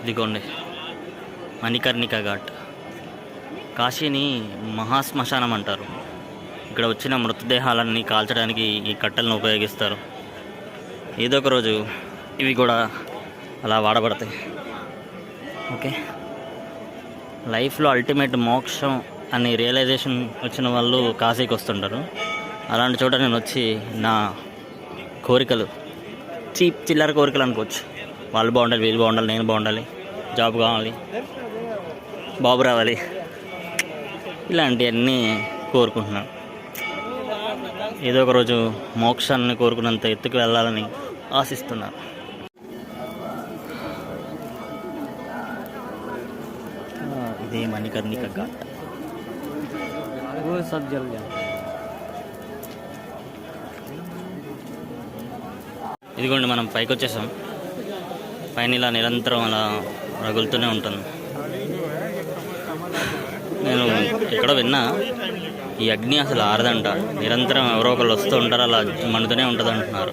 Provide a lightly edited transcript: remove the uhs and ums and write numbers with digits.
ఇదిగోండి మణికర్ణిక ఘాట్. కాశీని మహాశ్మశానం అంటారు. ఇక్కడ వచ్చిన మృతదేహాలన్నీ కాల్చడానికి ఈ కట్టెలను ఉపయోగిస్తారు. ఏదో ఒక రోజు ఇవి కూడా అలా వాడబడతాయి. ఓకే, లైఫ్లో అల్టిమేట్ మోక్షం అని రియలైజేషన్ వచ్చిన వాళ్ళు కాశీకి వస్తుంటారు. అలాంటి చోట నేను వచ్చి నా కోరికలు, చిల్లర కోరికలు అనుకోవచ్చు, వాళ్ళు బాగుండాలి, వీళ్ళు బాగుండాలి, నేను బాగుండాలి, జాబ్ కావాలి, బాబు రావాలి, ఇలాంటివన్నీ కోరుకుంటున్నాను. ఏదో ఒక రోజు మోక్షాన్ని కోరుకున్నంత ఎత్తుకు వెళ్ళాలని ఆశిస్తున్నాను. ఇదే మణికర్ణిక ఘాట్. ఇదిగోండి మనం పైకి వచ్చేసాం. పైన ఇలా నిరంతరం అలా రగులుతూనే ఉంటుంది. నేను ఎక్కడో విన్నా, ఈ అగ్ని అసలు ఆరదంట, నిరంతరం ఎవరో ఒకళ్ళు వస్తూ ఉంటారు, అలా మండుతూనే ఉంటుంది అంటున్నారు.